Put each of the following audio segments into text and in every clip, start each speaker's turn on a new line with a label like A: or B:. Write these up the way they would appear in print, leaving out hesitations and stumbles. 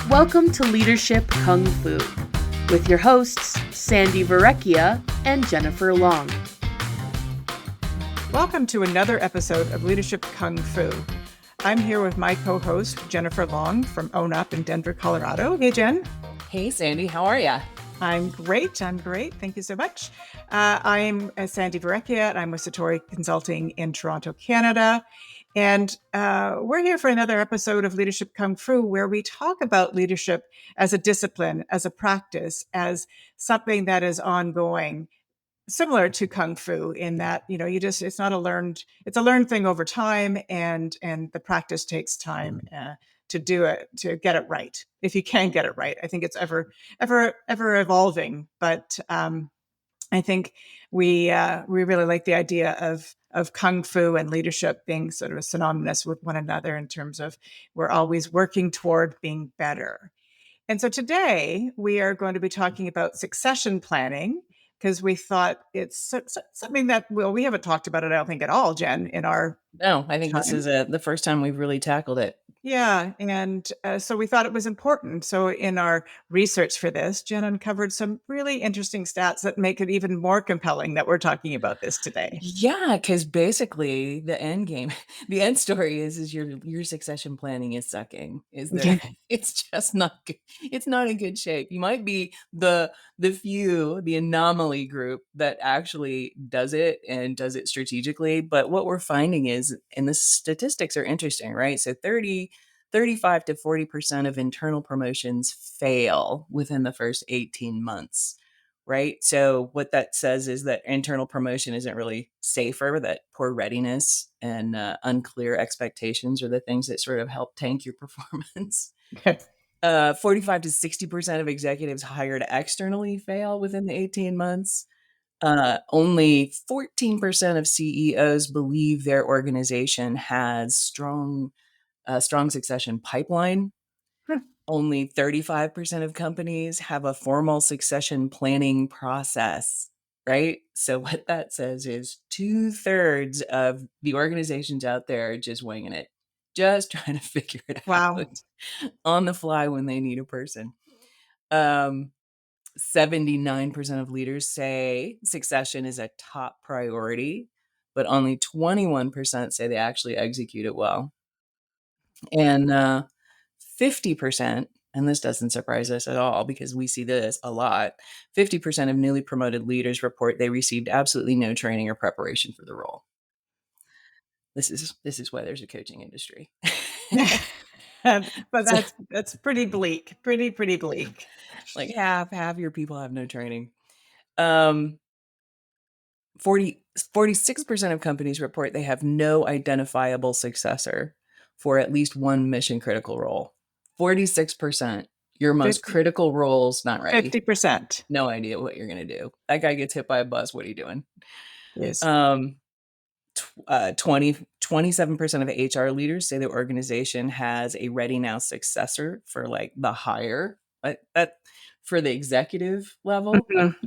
A: Welcome to Leadership Kung Fu with your hosts, Sandi and Jennifer Long.
B: Welcome to another episode of Leadership Kung Fu. I'm here with my co-host, Jennifer Long from Own Up in Denver, Colorado. Hey, Jen.
C: Hey, Sandi. How are you?
B: I'm great. Thank you so much. I'm Sandi and I'm with Satori Consulting in Toronto, Canada. And we're here for another episode of Leadership Kung Fu, where we talk about leadership as a discipline, as a practice, as something that is ongoing, similar to Kung Fu in that, it's a learned thing over time, and the practice takes time to do it, to get it right. If you can get it right, I think it's ever evolving. But I think we really like the idea of Kung Fu and leadership being sort of synonymous with one another in terms of we're always working toward being better. And so today we are going to be talking about succession planning, because we thought it's something that, we haven't talked about it, I don't think, at all, Jen, in our
C: No, I think
B: time.
C: This is the first time we've really tackled it.
B: Yeah. And so we thought it was important. So in our research for this, Jen uncovered some really interesting stats that make it even more compelling that we're talking about this today.
C: Yeah, because basically the end game, the end story is your succession planning is sucking. It's just not good. It's not in good shape. You might be the anomaly group that actually does it and does it strategically. But what we're finding is, and the statistics are interesting, right? So 35 to 40% of internal promotions fail within the first 18 months, right? So what that says is that internal promotion isn't really safer, that poor readiness and unclear expectations are the things that sort of help tank your performance. 45 to 60% of executives hired externally fail within the 18 months. Only 14% of CEOs believe their organization has strong succession pipeline. Only 35% of companies have a formal succession planning process, right? So what that says is 2/3 of the organizations out there are just winging it, just trying to figure it out on the fly when they need a person. 79% of leaders say succession is a top priority, but only 21% say they actually execute it well. And 50%, and this doesn't surprise us at all because we see this a lot, 50% of newly promoted leaders report they received absolutely no training or preparation for the role. This is why there's a coaching industry.
B: But that's pretty bleak, pretty bleak.
C: Like half your people have no training. 46% of companies report they have no identifiable successor for at least one mission critical role. 46%. Your most critical roles not ready.
B: 50%.
C: No idea what you're going to do. That guy gets hit by a bus. What are you doing?
B: Yes.
C: 27% of HR leaders say the organization has a ready now successor for like the hire. That for the executive level,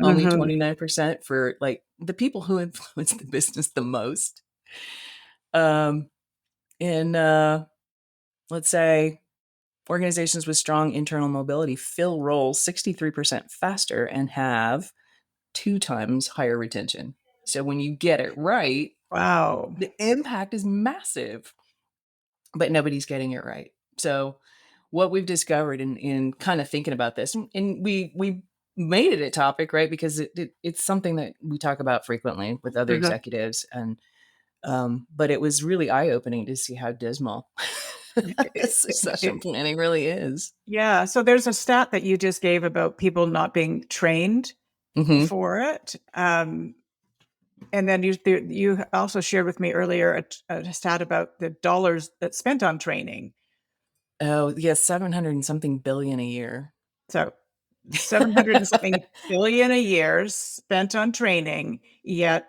C: only 29% for like the people who influence the business the most. Let's say organizations with strong internal mobility fill roles 63% faster and have 2 times higher retention. So when you get it right,
B: wow,
C: the impact is massive, but nobody's getting it right. So what we've discovered in kind of thinking about this, and we made it a topic, right? Because it's something that we talk about frequently with other executives, and but it was really eye-opening to see how dismal succession planning really is.
B: Yeah. So there's a stat that you just gave about people not being trained for it. And then you also shared with me earlier a stat about the dollars that's spent on training.
C: Oh, yes, 700 and something billion a year.
B: So 700 and something billion a year spent on training, yet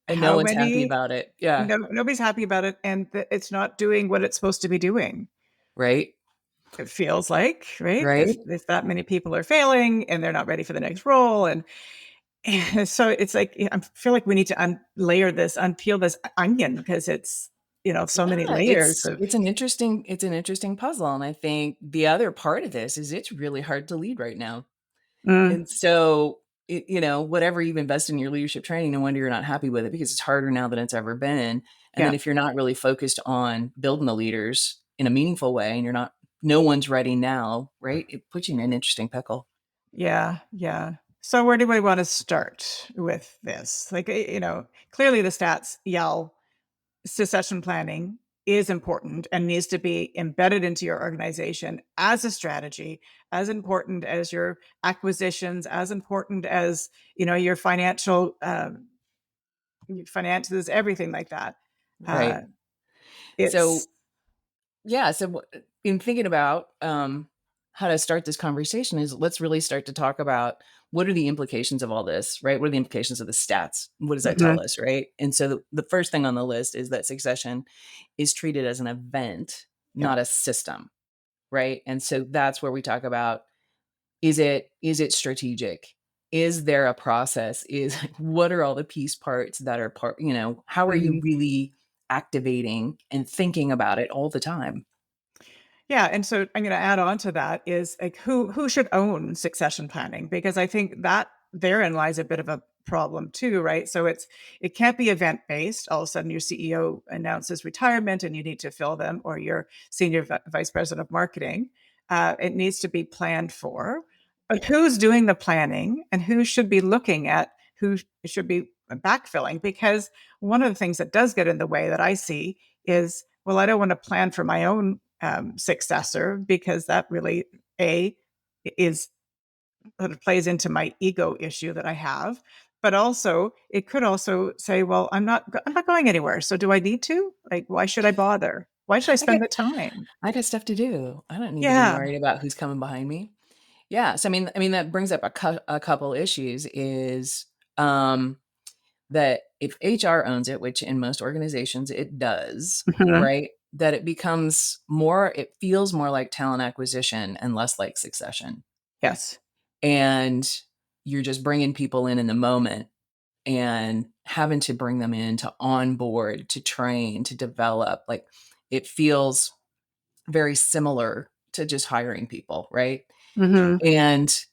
C: and no one's happy about it. Yeah.
B: Nobody's happy about it, and it's not doing what it's supposed to be doing.
C: Right.
B: It feels like, right?
C: Right.
B: If that many people are failing and they're not ready for the next role, and so it's like I feel like we need to unpeel this onion, because it's so many
C: Yeah,
B: layers of.
C: it's an interesting puzzle, and I think the other part of this is it's really hard to lead right now.
B: Mm,
C: And so, whatever you've invested in your leadership training, no wonder you're not happy with it because it's harder now than it's ever been. And
B: yeah,
C: then if you're not really focused on building the leaders in a meaningful way and no one's ready now, right? It puts you in an interesting pickle.
B: yeah, yeah. So where do we want to start with this? Like, clearly the stats yell succession planning is important and needs to be embedded into your organization as a strategy, as important as your acquisitions, as important as your finances, everything like that. Uh,
C: Right.
B: it's
C: So, yeah. So, in thinking about how to start this conversation, is let's really start to talk about what are the implications of all this, right? What are the implications of the stats? What does that tell
B: Mhm.
C: us, right? And so, the first thing on the list is that succession is treated as an event,
B: Yeah.
C: not a system, right? And so that's where we talk about is it strategic? Is there a process? Is what are all the piece parts that are how are you
B: Mhm.
C: really activating and thinking about it all the time?
B: Yeah, and so I'm going to add on to that is like who should own succession planning, because I think that therein lies a bit of a problem too, right? So it can't be event based. All of a sudden, your CEO announces retirement and you need to fill them, or your senior vice president of marketing. It needs to be planned for, but who's doing the planning and who should be looking at who should be backfilling? Because one of the things that does get in the way that I see is, well, I don't want to plan for my own successor, because that really is sort of plays into my ego issue that I have. But also, it could also say, well, I'm not going anywhere. So do I need to? Like, why should I bother? Why should I
C: I got
B: spend the time?
C: I got stuff to do. I don't need to be
B: Yeah.
C: worried about who's coming behind me. Yeah, so I mean that brings up a couple issues is um that if HR owns it, which in most organizations it does,
B: Mhm.
C: right? That it feels more like talent acquisition and less like succession.
B: Yes.
C: And you're just bringing people in the moment and having to bring them in to onboard, to train, to develop. Like it feels very similar to just hiring people, right?
B: Hmm.
C: And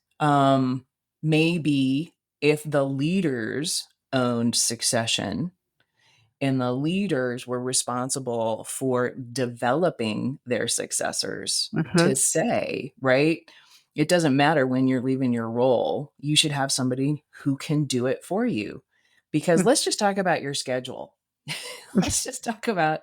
C: maybe if the leaders owned succession and the leaders were responsible for developing their successors
B: Hmm.
C: to say, right? It doesn't matter when you're leaving your role, you should have somebody who can do it for you. Because let's just talk about your schedule. Let's just talk about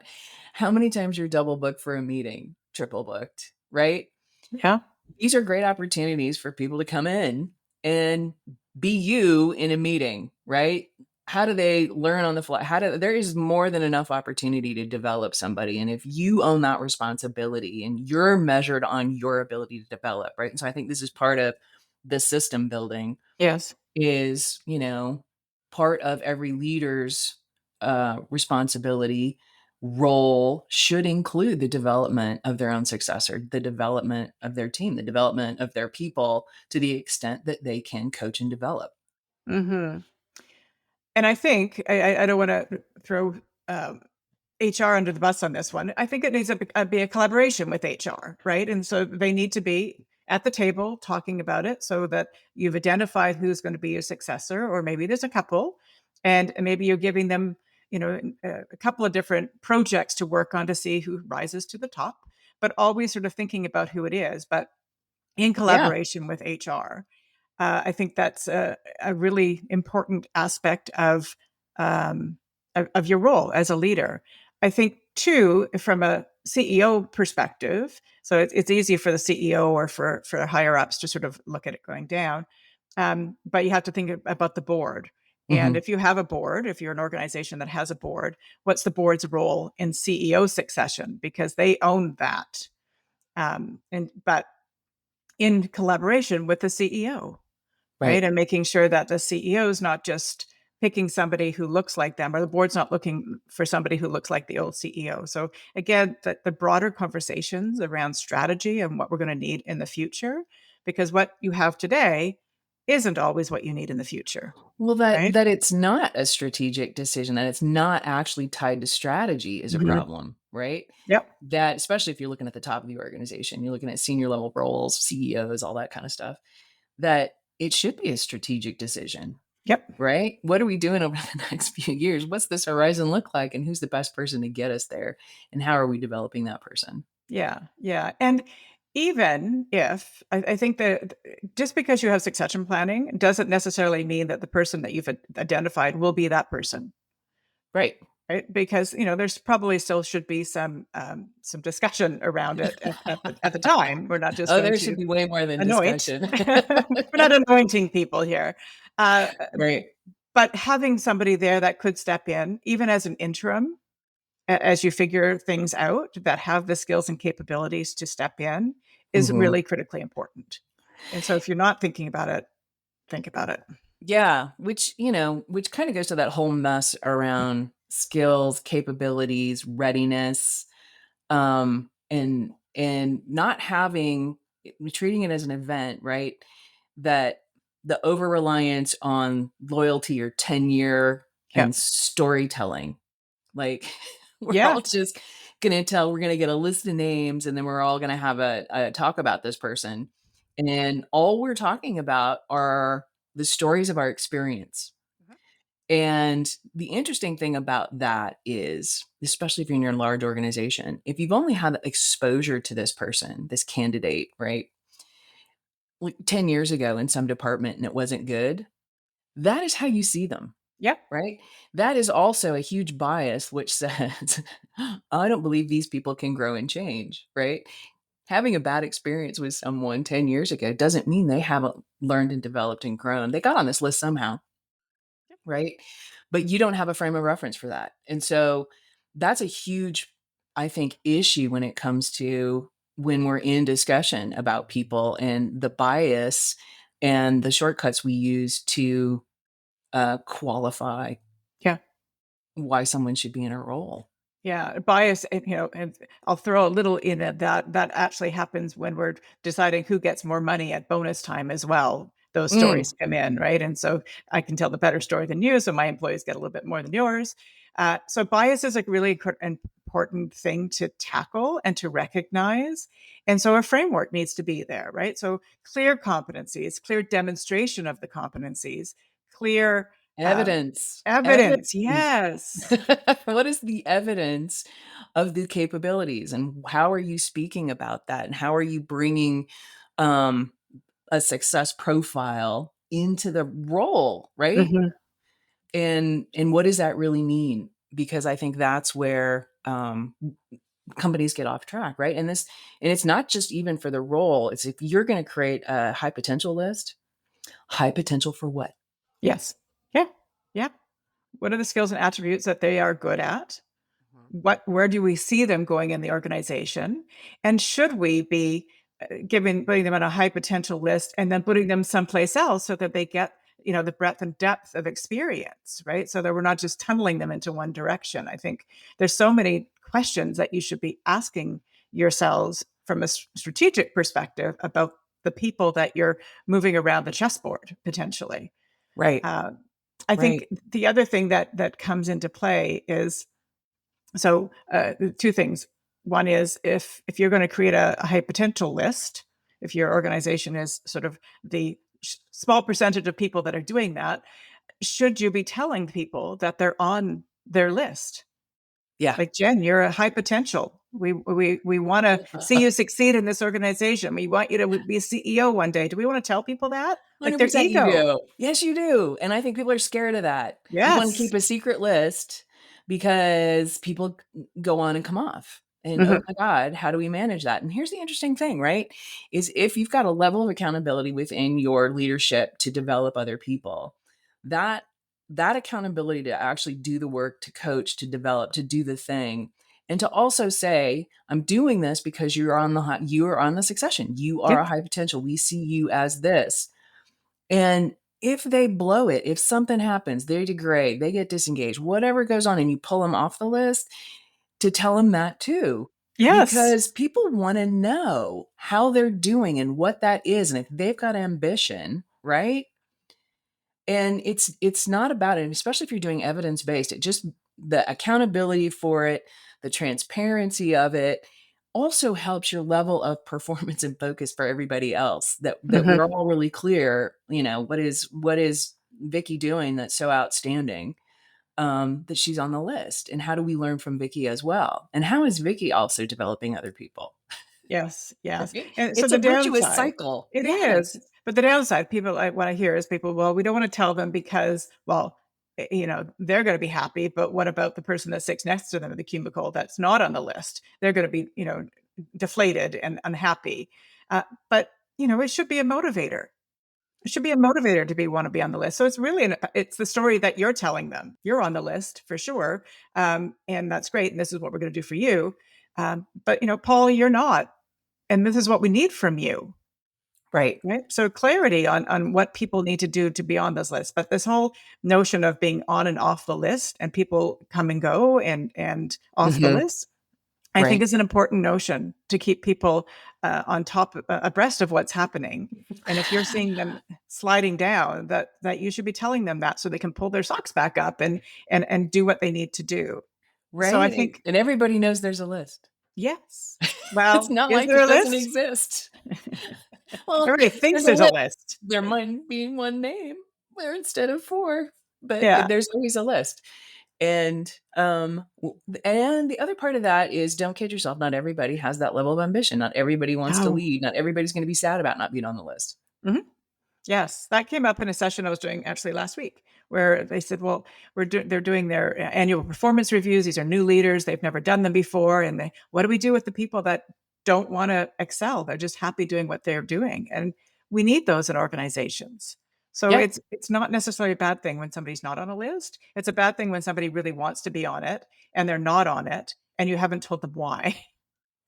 C: how many times you're double booked for a meeting, triple booked, right?
B: Yeah.
C: These are great opportunities for people to come in and be you in a meeting, right? How do they learn on the fly? There is more than enough opportunity to develop somebody. And if you own that responsibility and you're measured on your ability to develop, right? And so I think this is part of the system building
B: Yes.
C: is, part of every leader's responsibility role should include the development of their own successor, the development of their team, the development of their people to the extent that they can coach and develop.
B: Hmm. And I think I don't want to throw um, HR under the bus on this one. I think it needs to be a collaboration with HR, right? And so they need to be at the table talking about it, so that you've identified who's going to be your successor, or maybe there's a couple, and maybe you're giving them, a couple of different projects to work on to see who rises to the top, but always sort of thinking about who it is, but in
C: Yeah.
B: collaboration with HR. I think that's a really important aspect of your role as a leader. I think too, from a CEO perspective, so it's easy for the CEO or for higher ups to sort of look at it going down, but you have to think about the board. And
C: Hmm.
B: if you have a board, if you're an organization that has a board, what's the board's role in CEO succession? Because they own that, but in collaboration with the CEO, right?
C: Right.
B: And making sure that the CEO is not just picking somebody who looks like them, or the board's not looking for somebody who looks like the old CEO. So again, the broader conversations around strategy and what we're going to need in the future, because what you have today isn't always what you need in the future.
C: Well,
B: Right?
C: that it's not a strategic decision, that it's not actually tied to strategy is a
B: Mhm.
C: problem, right?
B: Yep.
C: That especially if you're looking at the top of the organization, you're looking at senior level roles, CEOs, all that kind of stuff, that it should be a strategic decision,
B: Yep.
C: right? What are we doing over the next few years? What's this horizon look like? And who's the best person to get us there? And how are we developing that person?
B: Yeah. Yeah. And even if I think that just because you have succession planning doesn't necessarily mean that the person that you've identified will be that person.
C: Right.
B: Right? Because, there's probably still should be some discussion around it at the time. We're not just
C: Oh,
B: going
C: there should
B: to
C: be way more than
B: anoint.
C: discussion.
B: We're not anointing people here. Uh,
C: Right.
B: but having somebody there that could step in, even as an interim, as you figure things out, that have the skills and capabilities to step in is
C: Mhm.
B: really critically important. And so if you're not thinking about it, think about it.
C: Yeah, which kind of goes to that whole mess around skills, capabilities, readiness, and not having treating it as an event, right? That the over reliance on loyalty or tenure
B: Yeah.
C: and storytelling, like we're
B: Yeah.
C: all just we're gonna get a list of names, and then we're all gonna have a talk about this person, and all we're talking about are the stories of our experience.
B: Mhm.
C: And the interesting thing about that is, especially if you're in your large organization, if you've only had exposure to this person, this candidate, right? Like 10 years ago in some department and it wasn't good, that is how you see them,
B: Yeah.
C: right? That is also a huge bias which says, I don't believe these people can grow and change, right? Having a bad experience with someone 10 years ago doesn't mean they haven't learned and developed and grown. They got on this list somehow, right? But you don't have a frame of reference for that. And so that's a huge, I think, issue when it comes to when we're in discussion about people and the bias and the shortcuts we use to qualify
B: Yeah.
C: why someone should be in a role.
B: Yeah, bias, and I'll throw a little in at that actually happens when we're deciding who gets more money at bonus time as well. Those
C: Mm,
B: stories come in, right? And so I can tell the better story than you, so my employees get a little bit more than yours. So bias is a really important thing to tackle and to recognize. And so a framework needs to be there, right? So clear competencies, clear demonstration of the competencies, clear uh,
C: evidence.
B: evidence.
C: Evidence.
B: Yes.
C: What is the evidence of the capabilities and how are you speaking about that? And how are you bringing um, a success profile into the role, right?
B: Mhm.
C: And what does that really mean? Because I think that's where companies get off track, right? And it's not just even for the role. It's if you're going to create a high potential list, high potential for what?
B: Yes. Yeah. Yeah. What are the skills and attributes that they are good at? Where do we see them going in the organization? And should we be putting them on a high potential list and then putting them someplace else so that they get, the breadth and depth of experience, right? So that we're not just tunneling them into one direction. I think there's so many questions that you should be asking yourselves from a strategic perspective about the people that you're moving around the chessboard potentially.
C: Right,
B: Uh, I think
C: right.
B: the other thing that comes into play is two things. One is if you're going to create a high potential list, if your organization is sort of the small percentage of people that are doing that, should you be telling people that they're on their list?
C: Yeah.
B: Like, Jen, you're a high potential. We want to see you succeed in this organization. We want you to be a CEO one day. Do we want to tell people that? Like their
C: 100% you
B: ego.
C: do. Yes, you do. And I think people are scared of that. You want to
B: Yes.
C: keep a secret list because people go on and come off. And oh
B: Mhm.
C: my God, how do we manage that? And here's the interesting thing, right? Is if you've got a level of accountability within your leadership to develop other people, that that accountability to actually do the work, to coach, to develop, to do the thing, and to also say, I'm doing this because you are on the succession. You are
B: Yeah.
C: a high potential. We see you as this. And if they blow it, if something happens, they degrade, they get disengaged, whatever goes on, and you pull them off the list, to tell them that too.
B: Yes.
C: Because people want to know how they're doing and what that is. And if they've got ambition, right? And it's not about it, especially if you're doing evidence-based, it just the accountability for it, the transparency of it also helps your level of performance and focus for everybody else, that
B: Mhm.
C: we're all really clear, what is Vicky doing that's so outstanding, that she's on the list, and how do we learn from Vicky as well? And how is Vicky also developing other people?
B: Yes, yes.
C: Right?
B: And so
C: It's
B: the
C: a virtuous
B: downside,
C: cycle.
B: it is,
C: Yes.
B: but the downside, people like what I hear is people, well, we don't want to tell them because, well, they're going to be happy, but what about the person that sits next to them in the cubicle that's not on the list? They're going to be, deflated and unhappy. But it should be a motivator. It should be a motivator to want to be on the list. So it's really it's the story that you're telling them. You're on the list for sure, and that's great. And this is what we're going to do for you. But Paul, you're not, and this is what we need from you.
C: Right.
B: Right. So clarity on what people need to do to be on this list. But this whole notion of being on and off the list and people come and go and off the
C: Mhm.
B: list, I think
C: Right.
B: is an important notion to keep people on top, abreast of what's happening. And if you're seeing them sliding down, that you should be telling them that so they can pull their socks back up and do what they need to do. So I
C: Right?
B: think,
C: And everybody knows there's a list.
B: yes.
C: It's
B: Well,
C: not
B: is
C: like
B: there
C: it
B: a
C: doesn't
B: list?
C: exist. Well,
B: Everybody
C: there's
B: thinks
C: a
B: there's a
C: list.
B: list.
C: There might be one name there instead of 4, but
B: Yeah.
C: there's always a list. And, and the other part of that is don't kid yourself. Not everybody has that level of ambition. Not everybody wants to
B: Oh.
C: lead. Not everybody's gonna be sad about not being on the list.
B: Mhm. Yes, that came up in a session I was doing actually last week, where they said, "Well, they're doing their annual performance reviews. These are new leaders; they've never done them before. And what do we do with the people that don't want to excel? They're just happy doing what they're doing, and we need those in organizations. So
C: Yeah.
B: it's not necessarily a bad thing when somebody's not on a list. It's a bad thing when somebody really wants to be on it and they're not on it, and you haven't told them why.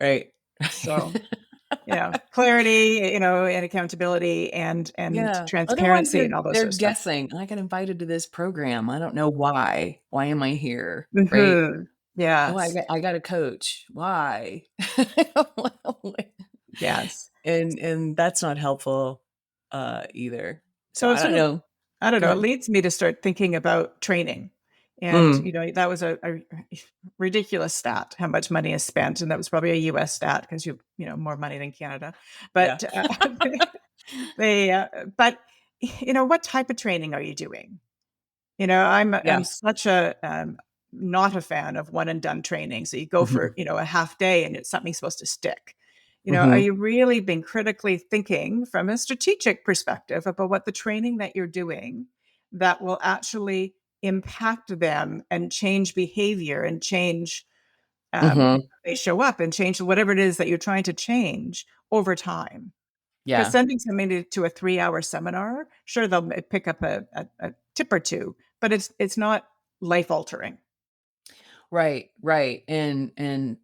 C: Right.
B: So clarity, and accountability and
C: Yeah. Otherwise,
B: transparency and all those
C: they're
B: sort of stuff.
C: guessing. I got invited to this program. I don't know why. Why am I here? Right?
B: Mhm.
C: Oh,
B: Yes.
C: I got a coach. Why?
B: Yes.
C: And that's not helpful, either. So
B: So
C: I
B: it
C: don't
B: sort of,
C: know.
B: I don't
C: Go
B: know, it
C: ahead.
B: leads me to start thinking about training. And,
C: Mm,
B: that was a ridiculous stat, how much money is spent. And that was probably a US stat because more money than Canada.
C: yeah.
B: But they, but, what type of training are you doing? I'm
C: Yeah.
B: such a not a fan of one and done training. So you go for,
C: Mhm.
B: a half day and it's something supposed to stick. Are
C: Mhm.
B: you really being critically thinking from a strategic perspective about what the training that you're doing that will actually impact them and change behavior and change how
C: Mhm.
B: they show up and change whatever it is that you're trying to change over time? Because
C: Yeah.
B: sending somebody to a 3-hour seminar, sure, they'll pick up a tip or two, but it's not life altering.
C: Right, right. And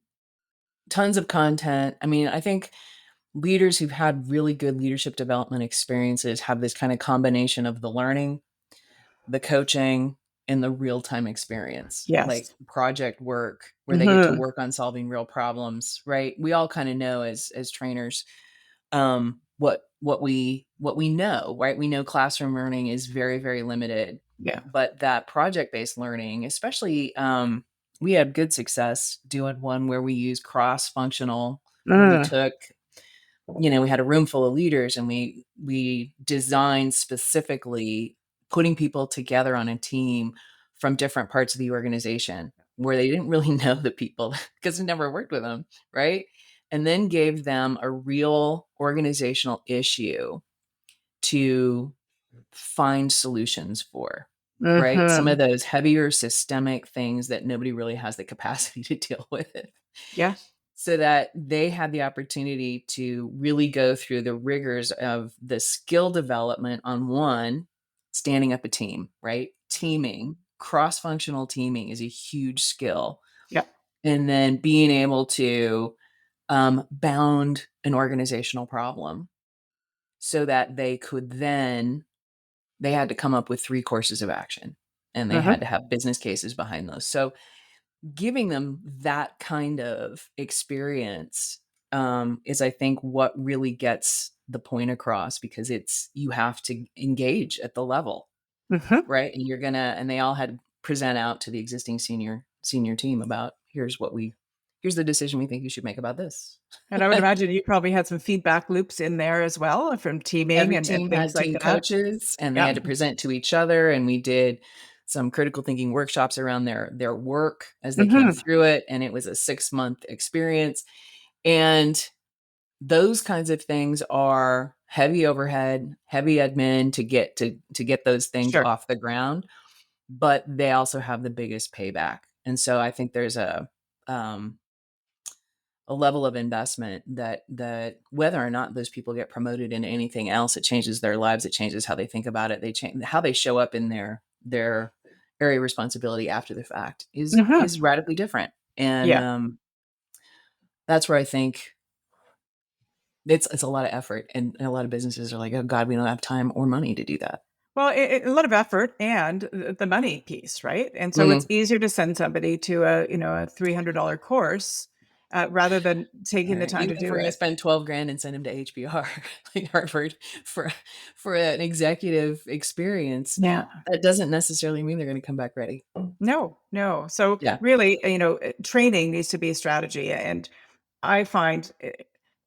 C: tons of content. I mean, I think leaders who've had really good leadership development experiences have this kind of combination of the learning, the coaching, and the real-time experience, like
B: Yes.
C: project work where they get to
B: Mhm.
C: work on solving real problems, right? We all kind of know as trainers, what we know, right? We know classroom learning is very, very limited,
B: Yeah.
C: but that project-based learning, especially, we had good success doing one where we used cross-functional, where we
B: Mm.
C: took, we had a room full of leaders and we designed specifically putting people together on a team from different parts of the organization where they didn't really know the people because they never worked with them, right? And then gave them a real organizational issue to find solutions for, right? Some of
B: Mhm.
C: those heavier systemic things that nobody really has the capacity to deal with,
B: Yeah.
C: so that they had the opportunity to really go through the rigors of the skill development on one, standing up a team, right? Teaming, cross functional teaming is a huge skill.
B: Yeah.
C: And then being able to bound an organizational problem so that they could then, they had to come up with 3 courses of action and they had
B: Mhm.
C: to have business cases behind those. So giving them that kind of experience, is I think what really gets the point across because it's you have to engage at the level.
B: Mhm.
C: right? And they all had to present out to the existing senior team about here's the decision we think you should make about this.
B: And I would imagine you probably had some feedback loops in there as well from teaming
C: Every
B: and
C: team
B: things
C: had
B: like
C: team
B: that.
C: coaches, and they
B: Yeah.
C: had to present to each other, and we did some critical thinking workshops around their work as they came
B: Mhm.
C: through it, and it was a 6-month experience. And those kinds of things are heavy overhead, heavy admin to get those things
B: Sure.
C: off the ground, but they also have the biggest payback. And so I think there's um, a level of investment that whether or not those people get promoted into anything else, it changes their lives. It changes how they think about it. They change how they show up in their area of responsibility after the fact
B: Mhm.
C: is radically different. And
B: Yeah.
C: that's where I think it's a lot of effort, and a lot of businesses are like, oh God, we don't have time or money to do that.
B: Well, a lot of effort and the money piece, right? And so it's
C: Mhm.
B: easier to send somebody to a $300 course rather than
C: All
B: taking the
C: right.
B: time
C: Even
B: to
C: if
B: do
C: we're going to
B: it.
C: spend 12 grand and send him to HBR, like Harvard, for an executive experience,
B: Yeah.
C: that doesn't necessarily mean they're going to come back ready.
B: No, no. So
C: Yeah.
B: really, training needs to be a strategy. And I find,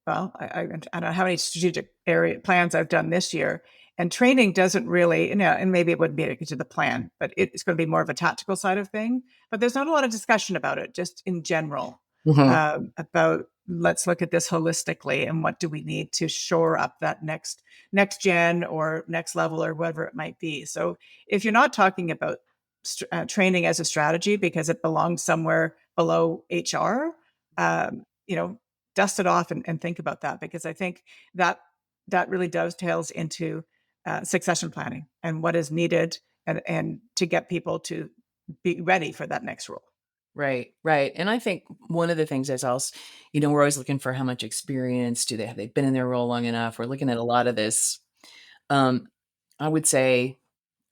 B: well, I don't know how many strategic area plans I've done this year, and training doesn't really, and maybe it wouldn't be to the plan, but it's going to be more of a tactical side of thing. But there's not a lot of discussion about it, just in general,
C: Mhm.
B: about let's look at this holistically and what do we need to shore up that next gen or next level or whatever it might be. So if you're not talking about training as a strategy because it belongs somewhere below HR, um, you know, dust it off and think about that, because I think that that really dovetails into succession planning and what is needed and to get people to be ready for that next role.
C: Right, right. And I think one of the things is also, we're always looking for how much experience do they have? They've been in their role long enough. We're looking at a lot of this. Um, I would say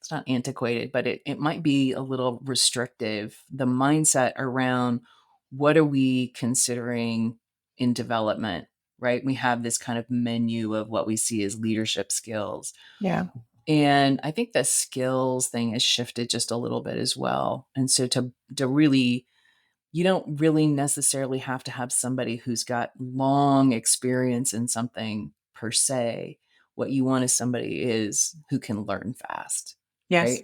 C: it's not antiquated, but it might be a little restrictive. The mindset around what are we considering in development, right? We have this kind of menu of what we see as leadership skills.
B: Yeah.
C: And I think the skills thing has shifted just a little bit as well. And so to really, you don't really necessarily have to have somebody who's got long experience in something per se. What you want is somebody is who can learn fast,
B: Yes.
C: right?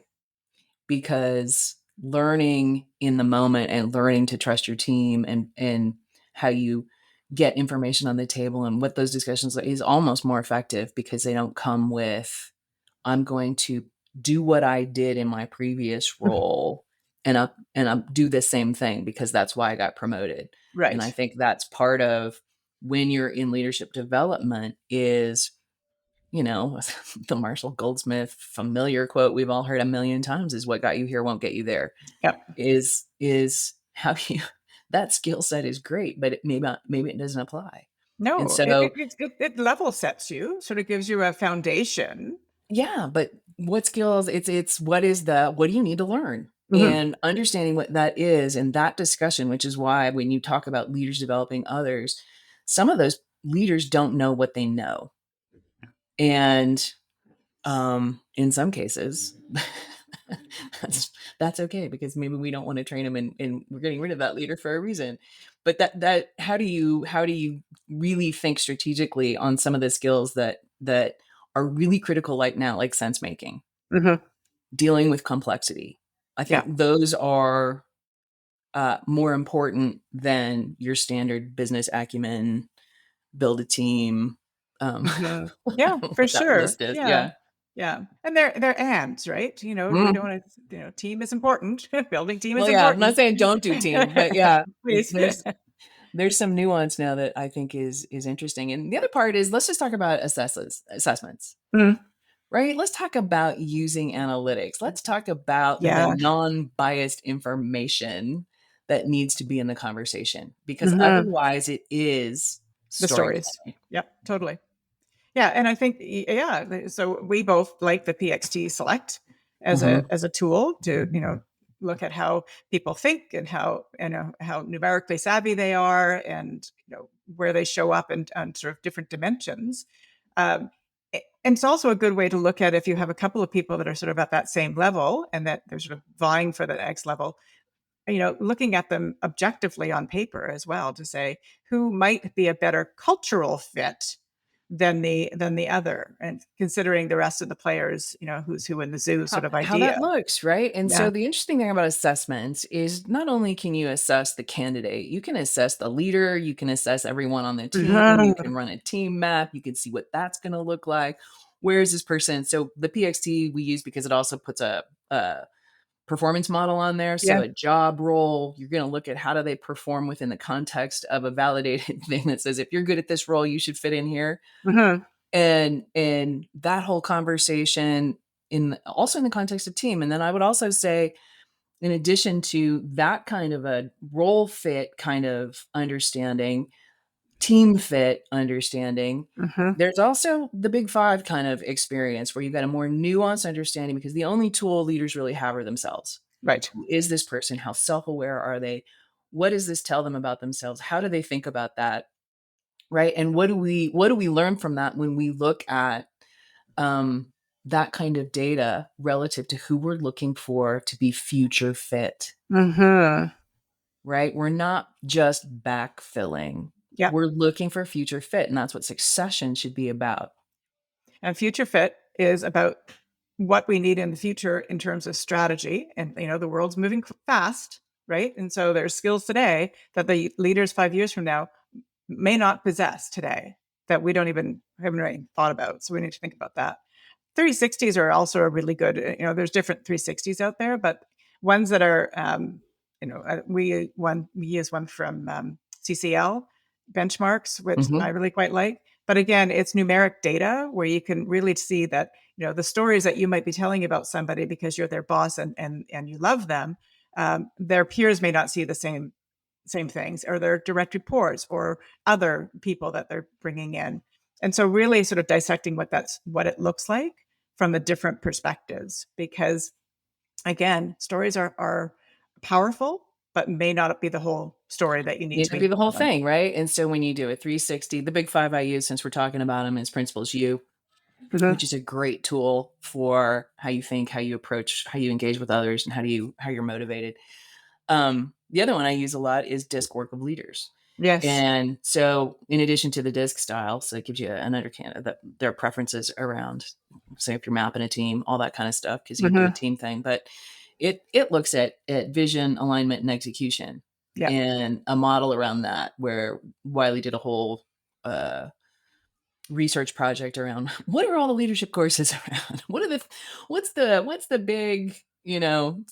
C: Because learning in the moment and learning to trust your team and how you get information on the table and what those discussions are is almost more effective because they don't come with, I'm going to do what I did in my previous role and I do the same thing because that's why I got promoted. And I
B: Right.
C: think that's part of when you're in leadership development is, the Marshall Goldsmith familiar quote we've all heard a million times is what got you here won't get you there.
B: Yep.
C: Is how you that skill set is great, but maybe it doesn't apply. And
B: No,
C: so
B: it level sets you, sort of gives you a foundation.
C: yeah, but what skills it's what do you need to learn?
B: Mhm.
C: And understanding what that is and that discussion, which is why when you talk about leaders developing others, some of those leaders don't know what they know. And in some cases, that's okay because maybe we don't want to train them and we're getting rid of that leader for a reason. But that how do you really think strategically on some of the skills that are really critical like now, like sense making,
B: Mhm.
C: dealing with complexity. I
B: Yeah.
C: think those are more important than your standard business acumen, build a team.
B: Mhm. Yeah, for
C: What that
B: sure.
C: list is.
B: Yeah.
C: Yeah.
B: Yeah. And they're ands, right? We don't
C: Mhm.
B: wanna, team is important. Building team is
C: Well, yeah, I'm not
B: important.
C: saying don't do team, but yeah,
B: Please.
C: there's some nuance now that I think is interesting. And the other part is let's just talk about assessments,
B: Mm.
C: right? Let's talk about using analytics. Let's talk about the
B: Yeah.
C: non-biased information that needs to be in the conversation because
B: Mhm.
C: otherwise it is
B: The stories.
C: storytelling.
B: Yep, totally. Yeah, and I think yeah, so we both like the PXT Select as a
C: Mhm.
B: as a tool to, look at how people think and how numerically savvy they are and where they show up and on sort of different dimensions. Um, And it's also a good way to look at if you have a couple of people that are sort of at that same level and that they're sort of vying for the next level, looking at them objectively on paper as well to say who might be a better cultural fit than the other, and considering the rest of the players, who's who in the zoo sort of
C: How
B: idea.
C: that looks, right? And
B: Yeah.
C: so the interesting thing about assessments is not only can you assess the candidate, you can assess the leader, you can assess everyone on the team, you can run a team map, you can see what that's going to look like. Where is this person? So the PXT we use because it also puts a performance model on there. So
B: Yeah.
C: a job role, you're going to look at how do they perform within the context of a validated thing that says, if you're good at this role, you should fit in here.
B: Mm-hmm.
C: And that whole conversation also in the context of team. And then I would also say, in addition to that kind of a role fit kind of understanding, team fit understanding,
B: Mm-hmm.
C: there's also the big five kind of experience where you've got a more nuanced understanding, because the only tool leaders really have are themselves.
B: Right.
C: Who is this person? How self-aware are they? What does this tell them about themselves? How do they think about that? Right. And what do we learn from that when we look at that kind of data relative to who we're looking for to be future fit?
B: Mm-hmm.
C: Right. We're not just backfilling.
B: Yeah.
C: We're looking for future fit. And that's what succession should be about.
B: And future fit is about what we need in the future in terms of strategy. And, the world's moving fast, right? And so there's skills today that the leaders 5 years from now may not possess today that we haven't really thought about. So we need to think about that. 360s are also a really good, there's different 360s out there, but ones that are, we use one from CCL benchmarks, which I really quite like. But again, it's numeric data where you can really see that, the stories that you might be telling about somebody because you're their boss and you love them, their peers may not see the same things, or their direct reports or other people that they're bringing in. And so really sort of dissecting what it looks like from the different perspectives, because again, stories are powerful, but may not be the whole story that you need
C: Need
B: to
C: to
B: be
C: be the whole
B: telling.
C: thing, right? And so when you do a 360, the big five I use, since we're talking about them, is Principles You,
B: Mm-hmm.
C: which is a great tool for how you think, how you approach, how you engage with others, and how you're motivated. The other one I use a lot is DISC Work of Leaders.
B: Yes.
C: And so in addition to the DISC style, so it gives you an understanding of their preferences around, say, if you're mapping a team, all that kind of stuff, because you do a
B: Mm-hmm.
C: team thing, but it looks at vision, alignment, and execution,
B: Yeah.
C: and a model around that, where Wiley did a whole research project around what are all the leadership courses around? What's the big,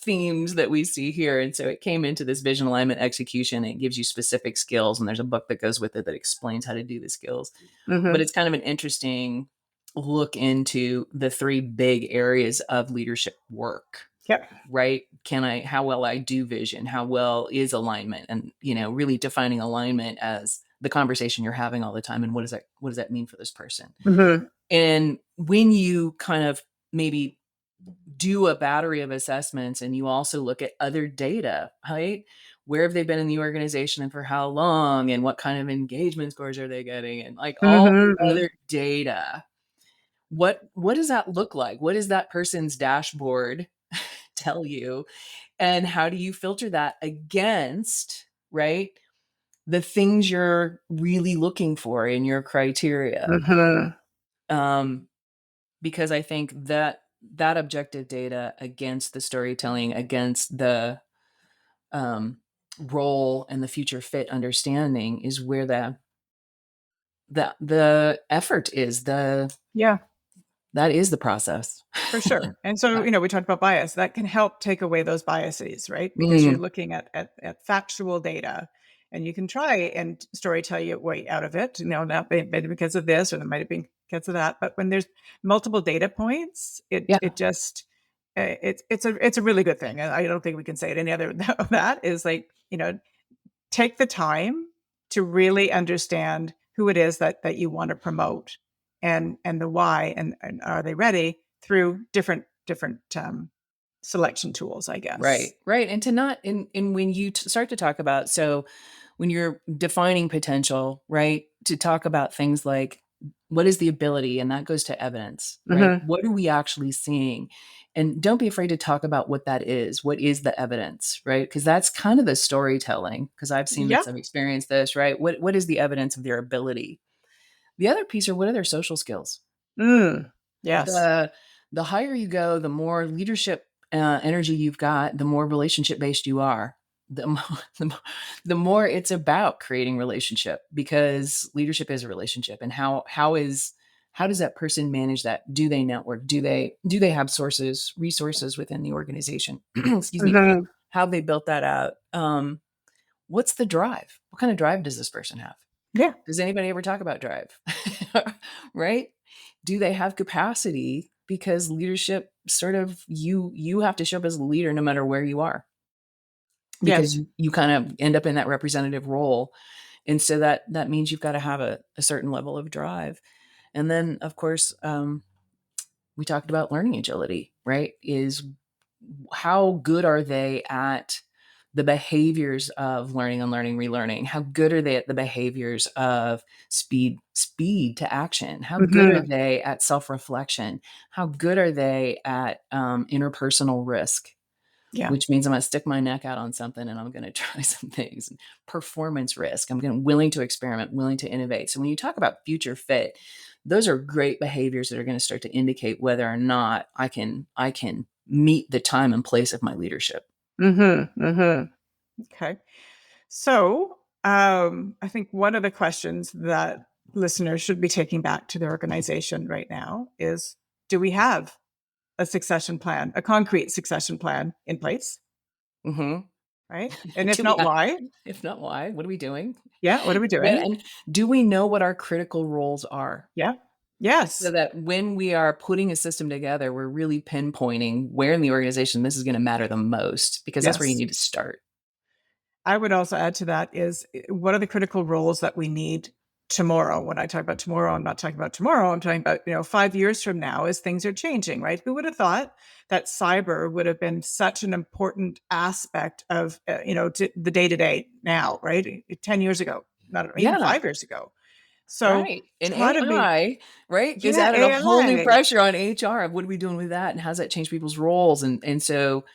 C: themes that we see here? And so it came into this vision, alignment, execution. And it gives you specific skills, and there's a book that goes with it that explains how to do the skills. But
B: Mm-hmm.
C: it's kind of an interesting look into the three big areas of leadership work.
B: Yep.
C: Right? How well I do vision, how well is alignment, and really defining alignment as the conversation you're having all the time, and what does that mean for this person?
B: Mm-hmm.
C: And when you kind of maybe do a battery of assessments, and you also look at other data, right? Where have they been in the organization and for how long, and what kind of engagement scores are they getting, and like all the
B: Mm-hmm.
C: other data, what does that look like? What does that person's dashboard tell you? And how do you filter that against, right, the things you're really looking for in your criteria?
B: Mm-hmm.
C: Because I think that objective data against the storytelling, against the role and the future fit understanding, is where the effort is.
B: Yeah.
C: That is the process.
B: For sure. And so, we talked about bias. That can help take away those biases, right? Because you're
C: Mm,
B: looking at factual data, and you can try and story tell your way out of it, not maybe because of this, or it might have been because of that. But when there's multiple data points,
C: yeah.
B: it just, it's a really good thing. I don't think we can say it any other than that is like, take the time to really understand who it is that you want to promote, and the why, and are they ready through different selection tools, I guess.
C: Right. And to not, in when you start to talk about, so when you're defining potential, right, to talk about things like what is the ability? And that goes to evidence, right? What are we actually seeing? And don't be afraid to talk about what that is. What is the evidence, right? Because that's kind of the storytelling, because I've seen
B: Yeah.
C: this, I've experienced this, right? What is the evidence of their ability? The other piece are, what are their social skills?
B: Yes.
C: The higher you go, the more leadership energy you've got, the more relationship based you are. The more it's about creating relationship, because leadership is a relationship. And how does that person manage that? Do they network? Do they have resources within the organization? Excuse me. How have they built that out? What's the drive? What kind of drive does this person have?
B: Yeah.
C: Does anybody ever talk about drive? Right? Do they have capacity? Because leadership sort of, you have to show up as a leader no matter where you are, because
B: Yes.
C: you kind of end up in that representative role. And so that means you've got to have a certain level of drive. And then, of course, we talked about learning agility, right? Is how good are they at the behaviors of learning, unlearning, relearning? How good are they at the behaviors of speed to action? How good are they at self-reflection? How good are they at interpersonal risk?
B: Yeah.
C: Which means I'm going to stick my neck out on something and I'm going to try some things. Performance risk. Willing to experiment, willing to innovate. So when you talk about future fit, those are great behaviors that are going to start to indicate whether or not I can meet the time and place of my leadership.
B: Okay. So I think one of the questions that listeners should be taking back to their organization right now is, do we have a succession plan, a concrete succession plan in place? Right. And if
C: Do we
B: not, why?
C: if not, why? What are we doing?
B: Yeah. What are we doing?
C: And do we know what our critical roles are?
B: Yeah.
C: So
B: Yes.
C: that when we are putting a system together, we're really pinpointing where in the organization this is going to matter the most, because that's where you
B: Yes.
C: need to start.
B: I would also add to that is, what are the critical roles that we need tomorrow? When I talk about tomorrow, I'm not talking about tomorrow. I'm talking about, 5 years from now, as things are changing, right? Who would have thought that cyber would have been such an important aspect of, the day to day now, right? 10 years ago, not even
C: Yeah.
B: 5 years ago. So
C: Right. And
B: how did we,
C: AI, right, is
B: yeah,
C: added a whole new
B: AI.
C: pressure on HR of what are we doing with that, and how's that change people's roles? And so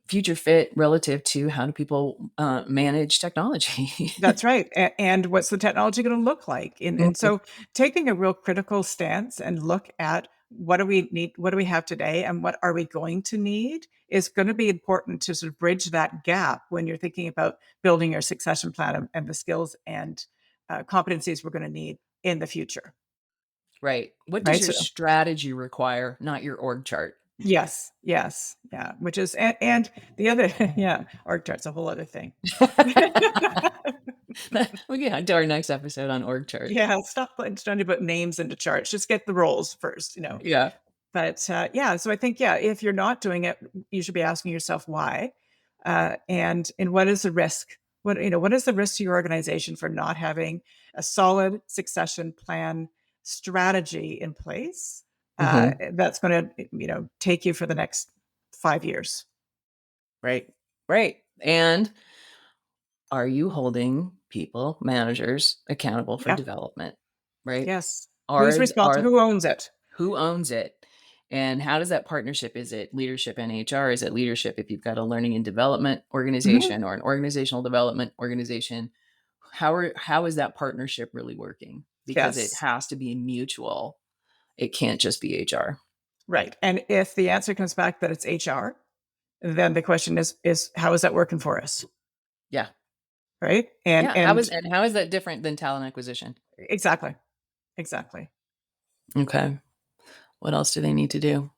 C: future fit relative to how do people manage technology.
B: That's right. And what's the technology going to look like? And so taking a real critical stance and look at what do we need, what do we have today, and what are we going to need is going to be important to sort of bridge that gap when you're thinking about building your succession plan and the skills and competencies we're going to need in the future.
C: Right. What does
B: Right.
C: your
B: So
C: strategy require, not your org chart?
B: yes, yes, yeah. Which is and the other yeah, org chart's a whole other thing.
C: We can do our next episode on org chart.
B: Yeah, stop trying to put names into charts. Just get the roles first.
C: Yeah.
B: But yeah, so I think if you're not doing it, you should be asking yourself why, and what is the risk? What is the risk to your organization for not having a solid succession plan strategy in place that's going to take you for the next 5 years?
C: Right. Right. And are you holding people, managers, accountable for
B: Yeah.
C: development? Right.
B: Yes. Who's
C: Are
B: responsible? Who owns it?
C: who owns it? And how does that partnership? Is it leadership and HR? Is it leadership if you've got a learning and development
B: Mhm.
C: organization or an organizational development organization? How is that partnership really working? Because it
B: Yes.
C: has to be mutual. It can't just be HR.
B: Right. And if the answer comes back that it's HR, then the question is how is that working for us?
C: Yeah.
B: Right. And
C: Yeah.
B: and
C: How is that different than talent acquisition?
B: exactly. Exactly.
C: Okay. What else do they need to do?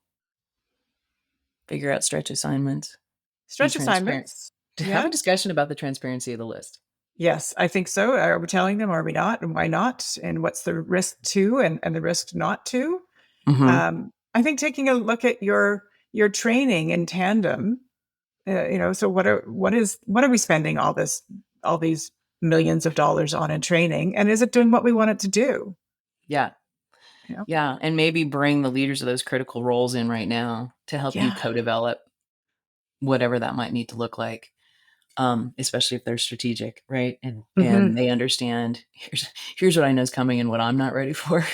C: Figure out stretch assignments. Be
B: Stretch
C: transparent.
B: assignments.
C: To have a
B: Yes.
C: discussion about the transparency of the list.
B: Yes, I think so. Are we telling them? Are we not? And why not? And what's the risk to and the risk not to?
C: Mm-hmm.
B: I think taking a look at your training in tandem. So what are we spending all these millions of dollars on in training, and is it doing what we want it to do?
C: Yeah.
B: You know?
C: Yeah. And maybe bring the leaders of those critical roles in right now to help you
B: Yeah.
C: co-develop whatever that might need to look like. especially if they're strategic, right? And they understand here's what I know is coming and what I'm not ready for.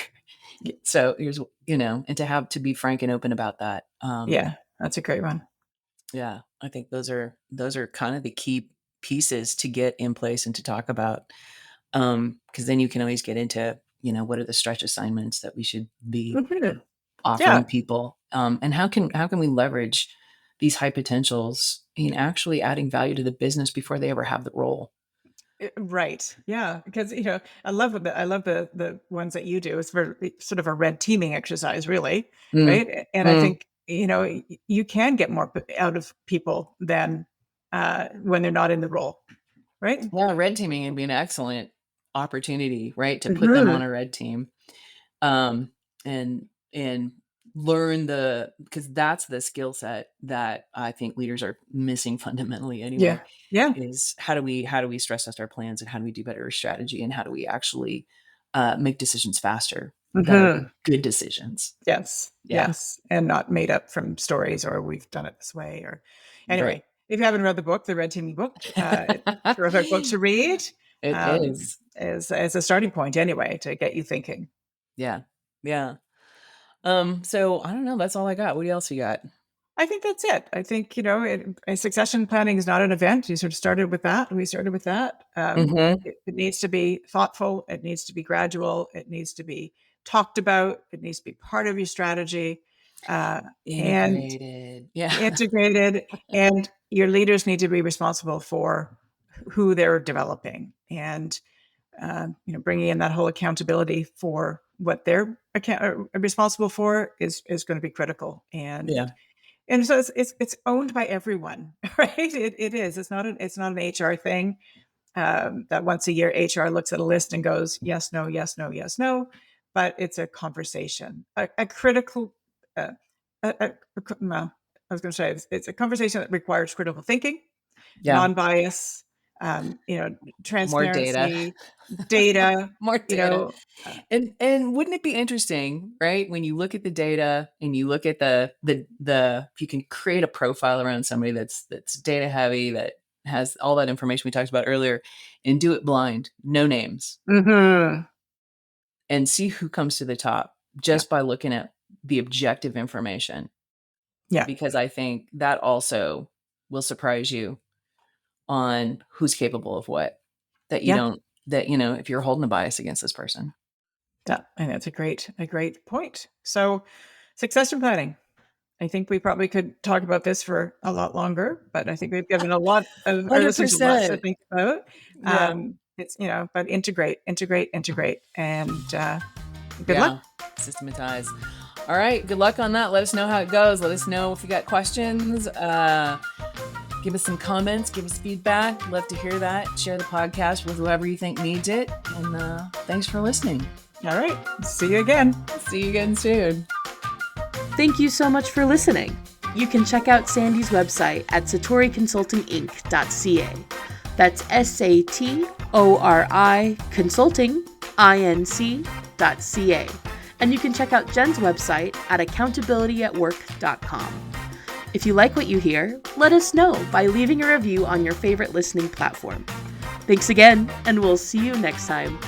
C: So here's, and to be frank and open about that.
B: Yeah, that's a great one.
C: Yeah, I think those are kind of the key pieces to get in place and to talk about. Because then you can always get into, what are the stretch assignments that we should be offering people, and how can we leverage these high potentials in actually adding value to the business before they ever have the role.
B: Right. Yeah. Because, I love the ones that you do. It's very sort of a red teaming exercise, really. Right. And I think, you can get more out of people than when they're not in the role. Right.
C: Yeah. Red teaming would be an excellent opportunity, right? To put them on a red team. And learn because that's the skill set that I think leaders are missing fundamentally anyway.
B: Yeah.
C: Is how do we stress test our plans, and how do we do better strategy, and how do we actually make decisions faster, better, good decisions.
B: Yes.
C: Yeah.
B: Yes. And not made up from stories or we've done it this way or anyway. If you haven't read the book, the Red Teaming book, it's a terrific book to read.
C: It is.
B: As a starting point anyway, to get you thinking.
C: Yeah. Yeah. So I don't know. That's all I got. What else you got?
B: I think that's it. I think, succession planning is not an event. You sort of started with that. We started with that. It needs to be thoughtful. It needs to be gradual. It needs to be talked about. It needs to be part of your strategy.
C: Integrated.
B: Integrated. And your leaders need to be responsible for who they're developing and, bringing in that whole accountability for what they're responsible for is going to be critical. And so it's owned by everyone, right? It is. It's not an HR thing that once a year HR looks at a list and goes, yes, no, yes, no, yes, no. But it's a conversation, a critical. I was going to say it's a conversation that requires critical thinking, non-bias, transparency, data,
C: more data. And wouldn't it be interesting, right? When you look at the data and you look at the if you can create a profile around somebody that's data heavy, that has all that information we talked about earlier, and do it blind, no names, and see who comes to the top just by looking at the objective information.
B: Yeah.
C: Because I think that also will surprise you on who's capable of what, that you don't, that, if you're holding a bias against this person.
B: Yeah. And that's a great point. So succession planning. I think we probably could talk about this for a lot longer, but I think we've given a lot of our listeners a lot to think about. It's, but integrate, and good luck.
C: Systematize. All right. Good luck on that. Let us know how it goes. Let us know if you got questions. Give us some comments. Give us feedback. Love to hear that. Share the podcast with whoever you think needs it. And thanks for listening.
B: All right. See you again.
C: See you again soon.
A: Thank you so much for listening. You can check out Sandy's website at satoriconsultinginc.ca. That's SATORI consultinginc.ca. And you can check out Jen's website at accountabilityatwork.com. If you like what you hear, let us know by leaving a review on your favorite listening platform. Thanks again, and we'll see you next time.